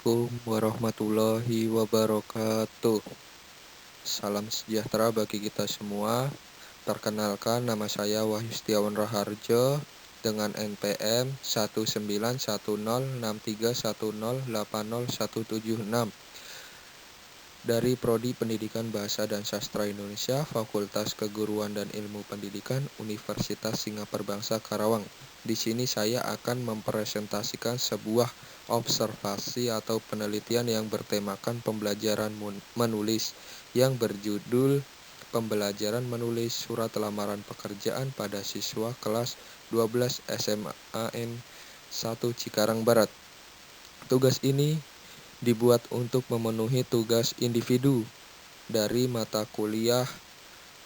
Assalamualaikum warahmatullahi wabarakatuh. Salam sejahtera bagi kita semua. Perkenalkan, nama saya Wahyu Setiawan Raharjo dengan NPM 1910631080176 dari Prodi Pendidikan Bahasa dan Sastra Indonesia, Fakultas Keguruan dan Ilmu Pendidikan, Universitas Singapura Karawang. Di sini saya akan mempresentasikan sebuah observasi atau penelitian yang bertemakan pembelajaran menulis yang berjudul Pembelajaran Menulis Surat Lamaran Pekerjaan pada Siswa Kelas 12 SMAN 1 Cikarang Barat. Tugas ini dibuat untuk memenuhi tugas individu dari mata kuliah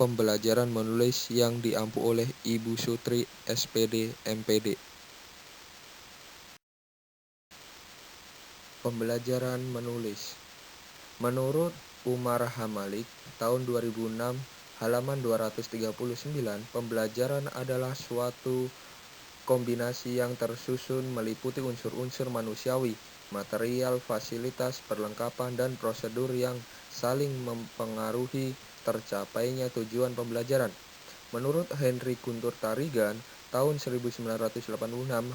pembelajaran menulis yang diampu oleh Ibu Sutri SPD MPD. Pembelajaran menulis. Menurut Umar Hamalik, tahun 2006, halaman 239, pembelajaran adalah suatu kombinasi yang tersusun meliputi unsur-unsur manusiawi, material, fasilitas, perlengkapan, dan prosedur yang saling mempengaruhi tercapainya tujuan pembelajaran. Menurut Henry Guntur Tarigan, tahun 1986,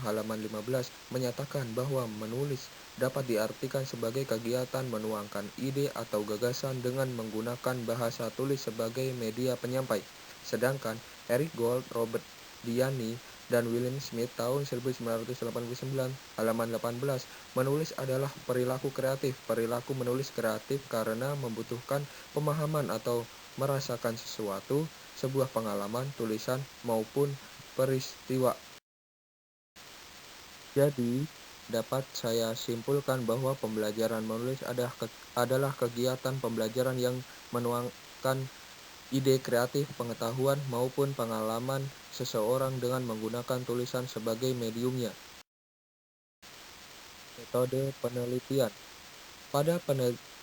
halaman 15, menyatakan bahwa menulis dapat diartikan sebagai kegiatan menuangkan ide atau gagasan dengan menggunakan bahasa tulis sebagai media penyampai. Sedangkan Eric Gold, Robert Diani, dan William Smith tahun 1989, halaman 18, menulis adalah perilaku kreatif. Perilaku menulis kreatif karena membutuhkan pemahaman atau merasakan sesuatu, sebuah pengalaman, tulisan, maupun peristiwa. Jadi, dapat saya simpulkan bahwa pembelajaran menulis adalah kegiatan pembelajaran yang menuangkan ide kreatif, pengetahuan, maupun pengalaman seseorang dengan menggunakan tulisan sebagai mediumnya. Metode penelitian. Pada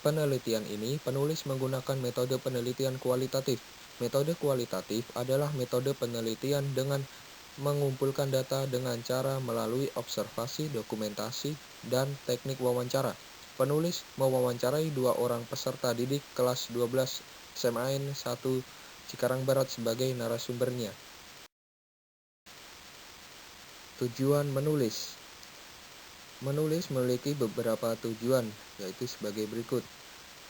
penelitian ini, penulis menggunakan metode penelitian kualitatif. Metode kualitatif adalah metode penelitian dengan mengumpulkan data dengan cara melalui observasi, dokumentasi, dan teknik wawancara. Penulis mewawancarai 2 orang peserta didik kelas 12 SMAN 1 Cikarang Barat sebagai narasumbernya. Tujuan menulis. Menulis memiliki beberapa tujuan, yaitu sebagai berikut.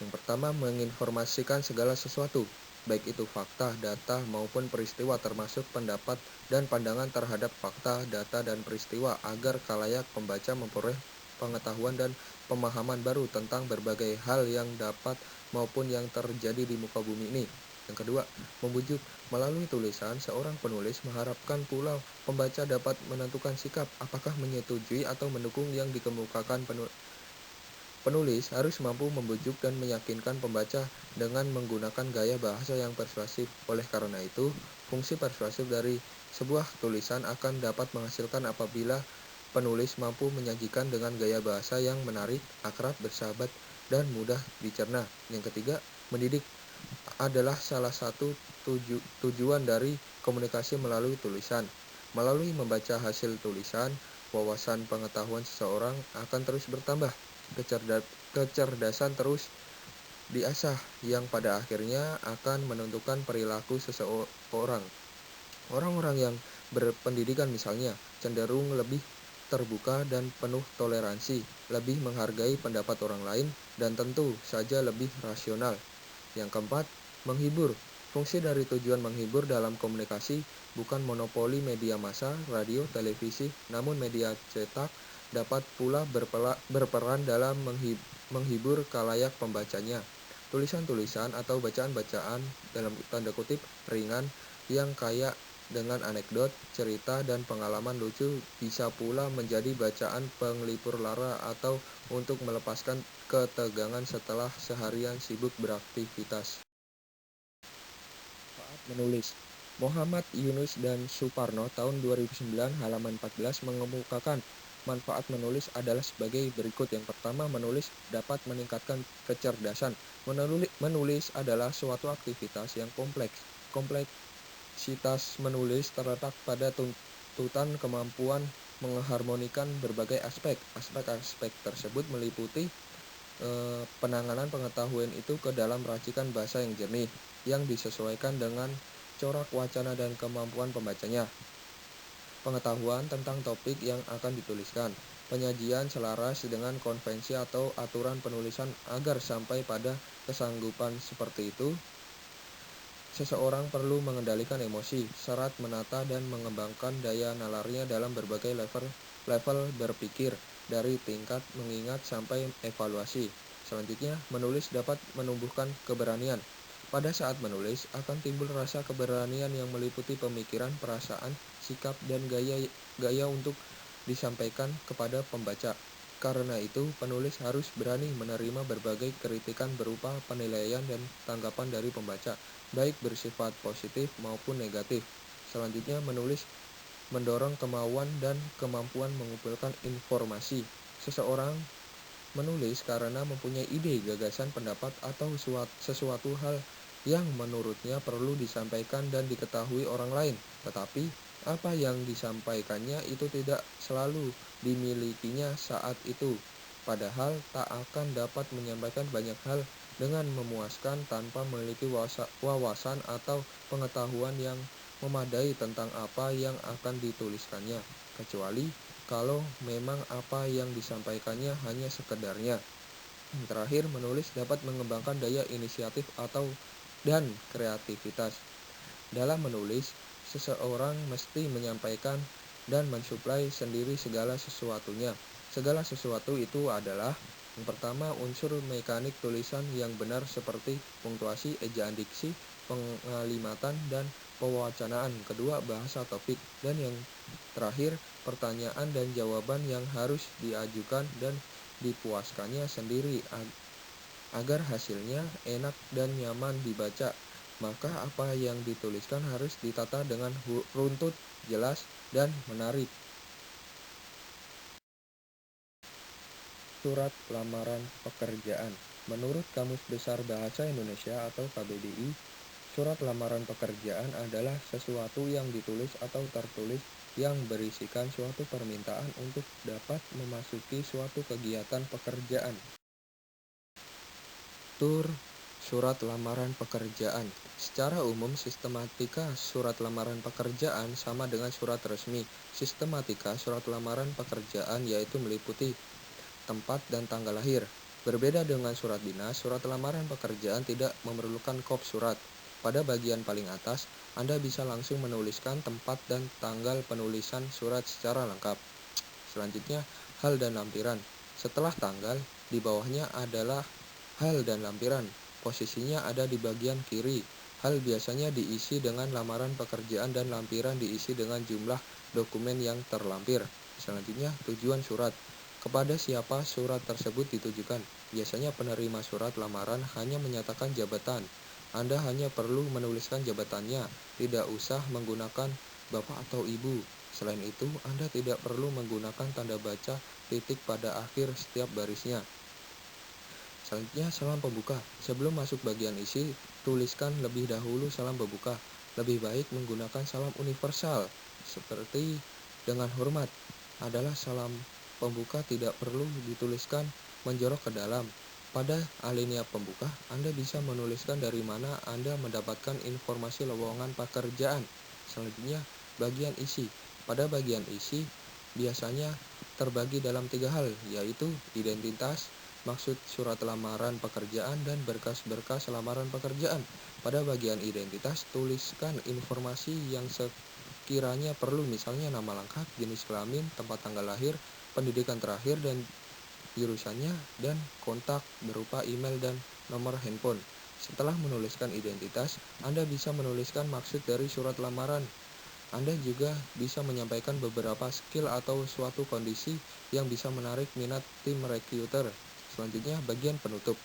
Yang pertama, menginformasikan segala sesuatu, baik itu fakta, data, maupun peristiwa, termasuk pendapat dan pandangan terhadap fakta, data, dan peristiwa, agar khalayak pembaca memperoleh pengetahuan dan pemahaman baru tentang berbagai hal yang dapat maupun yang terjadi di muka bumi ini. Yang kedua, membujuk. Melalui tulisan, seorang penulis mengharapkan pula pembaca dapat menentukan sikap apakah menyetujui atau mendukung yang dikemukakan Penulis harus mampu membujuk dan meyakinkan pembaca dengan menggunakan gaya bahasa yang persuasif. Oleh karena itu, fungsi persuasif dari sebuah tulisan akan dapat menghasilkan apabila penulis mampu menyajikan dengan gaya bahasa yang menarik, akrab, bersahabat, dan mudah dicerna. Yang ketiga, mendidik adalah salah satu tujuan dari komunikasi melalui tulisan. Melalui membaca hasil tulisan, wawasan pengetahuan seseorang akan terus bertambah. Kecerdasan terus diasah yang pada akhirnya akan menentukan perilaku seseorang. Orang-orang yang berpendidikan misalnya cenderung lebih terbuka dan penuh toleransi, lebih menghargai pendapat orang lain, dan tentu saja lebih rasional. Yang keempat, menghibur. Fungsi dari tujuan menghibur dalam komunikasi bukan monopoli media massa, radio, televisi, namun media cetak dapat pula berperan dalam menghibur khalayak pembacanya. Tulisan-tulisan atau bacaan-bacaan dalam tanda kutip ringan yang kaya dengan anekdot, cerita, dan pengalaman lucu bisa pula menjadi bacaan penglipur lara atau untuk melepaskan ketegangan setelah seharian sibuk beraktivitas. Manfaat menulis. Muhammad Yunus dan Suparno tahun 2009 halaman 14 mengemukakan manfaat menulis adalah sebagai berikut. Yang pertama, menulis dapat meningkatkan kecerdasan. Menulis adalah suatu aktivitas yang kompleks. Kompleksitas menulis terletak pada tuntutan kemampuan mengharmonikan berbagai aspek. Aspek-aspek tersebut meliputi penanganan pengetahuan itu ke dalam racikan bahasa yang jernih, yang disesuaikan dengan corak wacana dan kemampuan pembacanya. Pengetahuan tentang topik yang akan dituliskan. Penyajian selaras dengan konvensi atau aturan penulisan agar sampai pada kesanggupan seperti itu. Seseorang perlu mengendalikan emosi, serat menata dan mengembangkan daya nalarnya dalam berbagai level berpikir, dari tingkat mengingat sampai evaluasi. Selanjutnya, menulis dapat menumbuhkan keberanian. Pada saat menulis, akan timbul rasa keberanian yang meliputi pemikiran, perasaan, sikap, dan gaya untuk disampaikan kepada pembaca. Karena itu, penulis harus berani menerima berbagai kritikan berupa penilaian dan tanggapan dari pembaca, baik bersifat positif maupun negatif. Selanjutnya, menulis mendorong kemauan dan kemampuan mengumpulkan informasi. Seseorang menulis karena mempunyai ide, gagasan, pendapat, atau sesuatu hal yang menurutnya perlu disampaikan dan diketahui orang lain. Tetapi, apa yang disampaikannya itu tidak selalu dimilikinya saat itu. Padahal tak akan dapat menyampaikan banyak hal dengan memuaskan tanpa memiliki wawasan atau pengetahuan yang memadai tentang apa yang akan dituliskannya, kecuali kalau memang apa yang disampaikannya hanya sekedarnya. Terakhir, menulis dapat mengembangkan daya inisiatif dan kreativitas. Dalam menulis, seseorang mesti menyampaikan dan mensuplai sendiri segala sesuatunya. Segala sesuatu itu adalah: yang pertama, unsur mekanik tulisan yang benar seperti punktuasi, ejaan, diksi, pengalimatan, dan pewacanaan. Kedua, bahasa topik. Dan yang terakhir, pertanyaan dan jawaban yang harus diajukan dan dipuaskannya sendiri agar hasilnya enak dan nyaman dibaca. Maka apa yang dituliskan harus ditata dengan runtut, jelas, dan menarik. Surat lamaran pekerjaan. Menurut Kamus Besar Bahasa Indonesia atau KBBI, surat lamaran pekerjaan adalah sesuatu yang ditulis atau tertulis yang berisikan suatu permintaan untuk dapat memasuki suatu kegiatan pekerjaan. Surat lamaran pekerjaan. Secara umum, sistematika surat lamaran pekerjaan sama dengan surat resmi. Sistematika surat lamaran pekerjaan yaitu meliputi tempat dan tanggal lahir. Berbeda dengan surat dinas, surat lamaran pekerjaan tidak memerlukan kop surat. Pada bagian paling atas, Anda bisa langsung menuliskan tempat dan tanggal penulisan surat secara lengkap. Selanjutnya, hal dan lampiran. Setelah tanggal, di bawahnya adalah hal dan lampiran. Posisinya ada di bagian kiri. Hal biasanya diisi dengan lamaran pekerjaan dan lampiran diisi dengan jumlah dokumen yang terlampir. Selanjutnya, tujuan surat. Kepada siapa surat tersebut ditujukan? Biasanya penerima surat lamaran hanya menyatakan jabatan. Anda hanya perlu menuliskan jabatannya, tidak usah menggunakan Bapak atau Ibu. Selain itu, Anda tidak perlu menggunakan tanda baca titik pada akhir setiap barisnya. Selanjutnya, salam pembuka. Sebelum masuk bagian isi, tuliskan lebih dahulu salam pembuka. Lebih baik menggunakan salam universal, seperti dengan hormat. Adalah salam pembuka tidak perlu dituliskan menjorok ke dalam. Pada alinea pembuka, Anda bisa menuliskan dari mana Anda mendapatkan informasi lowongan pekerjaan. Selanjutnya, bagian isi. Pada bagian isi, biasanya terbagi dalam 3 hal, yaitu identitas, maksud surat lamaran pekerjaan, dan berkas-berkas lamaran pekerjaan. Pada bagian identitas, tuliskan informasi yang sekiranya perlu, misalnya nama lengkap, jenis kelamin, tempat tanggal lahir, pendidikan terakhir dan jurusannya, dan kontak berupa email dan nomor handphone. Setelah menuliskan identitas, Anda bisa menuliskan maksud dari surat lamaran. Anda juga bisa menyampaikan beberapa skill atau suatu kondisi yang bisa menarik minat tim recruiter. Selanjutnya, bagian penutup.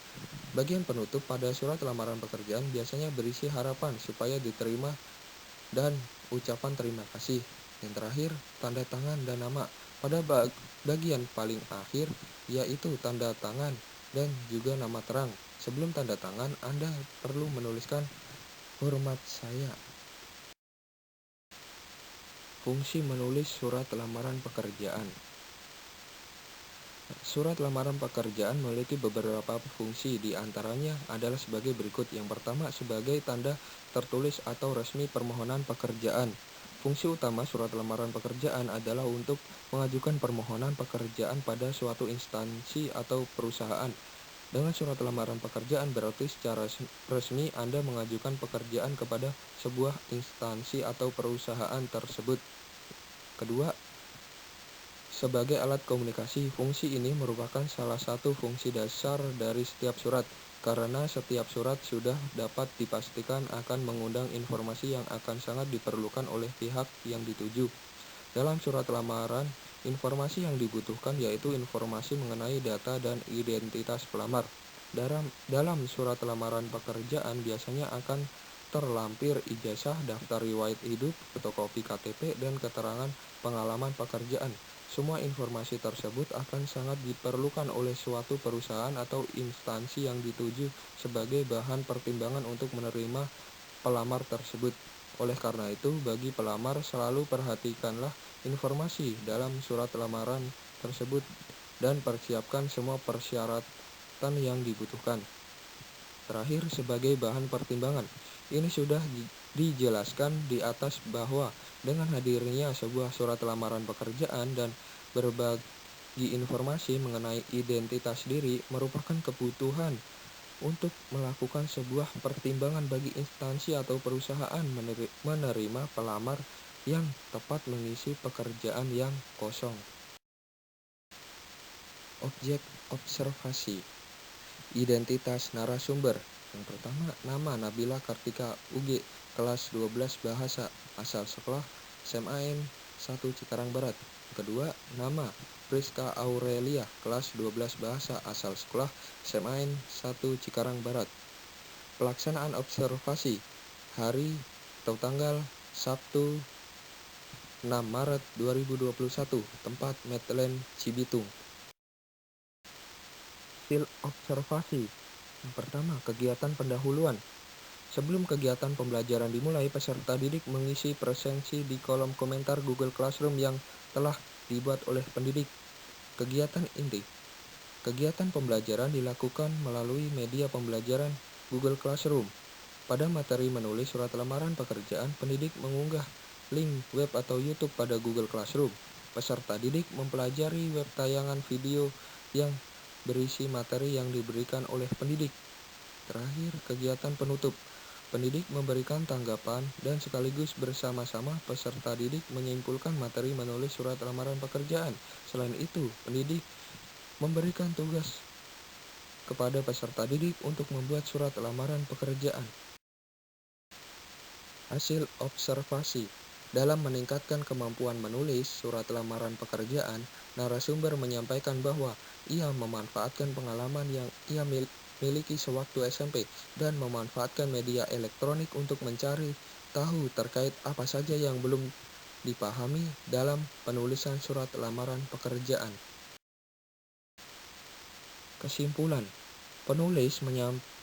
Bagian penutup pada surat lamaran pekerjaan biasanya berisi harapan supaya diterima dan ucapan terima kasih. Yang terakhir, tanda tangan dan nama. Pada bagian paling akhir, yaitu tanda tangan dan juga nama terang. Sebelum tanda tangan, Anda perlu menuliskan hormat saya. Fungsi menulis surat lamaran pekerjaan. Surat lamaran pekerjaan memiliki beberapa fungsi, di antaranya adalah sebagai berikut. Yang pertama, sebagai tanda tertulis atau resmi permohonan pekerjaan. Fungsi utama surat lamaran pekerjaan adalah untuk mengajukan permohonan pekerjaan pada suatu instansi atau perusahaan. Dengan surat lamaran pekerjaan berarti secara resmi Anda mengajukan pekerjaan kepada sebuah instansi atau perusahaan tersebut. Kedua, sebagai alat komunikasi, fungsi ini merupakan salah satu fungsi dasar dari setiap surat, karena setiap surat sudah dapat dipastikan akan mengundang informasi yang akan sangat diperlukan oleh pihak yang dituju. Dalam surat lamaran, informasi yang dibutuhkan yaitu informasi mengenai data dan identitas pelamar. Dalam surat lamaran pekerjaan biasanya akan terlampir ijazah, daftar riwayat hidup, fotokopi KTP, dan keterangan pengalaman pekerjaan. Semua informasi tersebut akan sangat diperlukan oleh suatu perusahaan atau instansi yang dituju sebagai bahan pertimbangan untuk menerima pelamar tersebut. Oleh karena itu, bagi pelamar selalu perhatikanlah informasi dalam surat lamaran tersebut dan persiapkan semua persyaratan yang dibutuhkan. Terakhir, sebagai bahan pertimbangan, ini sudah dijelaskan di atas bahwa dengan hadirnya sebuah surat lamaran pekerjaan dan berbagi informasi mengenai identitas diri merupakan kebutuhan untuk melakukan sebuah pertimbangan bagi instansi atau perusahaan menerima pelamar yang tepat mengisi pekerjaan yang kosong. Objek observasi. Identitas narasumber. Yang pertama, nama Nabila Kartika UG, kelas 12 Bahasa, asal sekolah SMAN 1 Cikarang Barat. Kedua, nama Priska Aurelia, kelas 12 Bahasa, asal sekolah SMAN 1 Cikarang Barat. Pelaksanaan observasi. Hari atau tanggal Sabtu 6 Maret 2021, tempat Medland Cibitung. Field observasi. Yang pertama, kegiatan pendahuluan. Sebelum kegiatan pembelajaran dimulai, peserta didik mengisi presensi di kolom komentar Google Classroom yang telah dibuat oleh pendidik. Kegiatan inti. Kegiatan pembelajaran dilakukan melalui media pembelajaran Google Classroom. Pada materi menulis surat lamaran pekerjaan, pendidik mengunggah link web atau YouTube pada Google Classroom. Peserta didik mempelajari web tayangan video yang berisi materi yang diberikan oleh pendidik. Terakhir, kegiatan penutup. Pendidik memberikan tanggapan dan sekaligus bersama-sama peserta didik menyimpulkan materi menulis surat lamaran pekerjaan. Selain itu, pendidik memberikan tugas kepada peserta didik untuk membuat surat lamaran pekerjaan. Hasil observasi. Dalam meningkatkan kemampuan menulis surat lamaran pekerjaan, narasumber menyampaikan bahwa ia memanfaatkan pengalaman yang ia miliki sewaktu SMP dan memanfaatkan media elektronik untuk mencari tahu terkait apa saja yang belum dipahami dalam penulisan surat lamaran pekerjaan. Kesimpulan. Penulis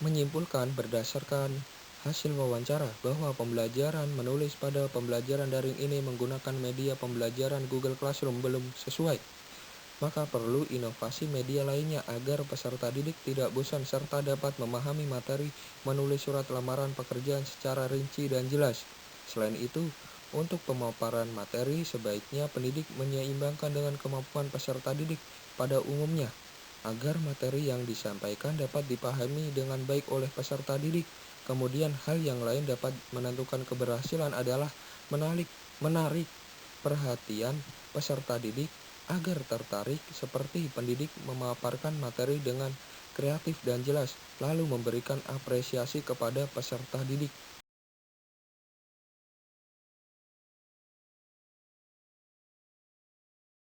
menyimpulkan berdasarkan hasil wawancara bahwa pembelajaran menulis pada pembelajaran daring ini menggunakan media pembelajaran Google Classroom belum sesuai. Maka perlu inovasi media lainnya agar peserta didik tidak bosan serta dapat memahami materi menulis surat lamaran pekerjaan secara rinci dan jelas. Selain itu, untuk pemaparan materi sebaiknya pendidik menyeimbangkan dengan kemampuan peserta didik pada umumnya, agar materi yang disampaikan dapat dipahami dengan baik oleh peserta didik. Kemudian hal yang lain dapat menentukan keberhasilan adalah menarik perhatian peserta didik agar tertarik seperti pendidik memaparkan materi dengan kreatif dan jelas, lalu memberikan apresiasi kepada peserta didik.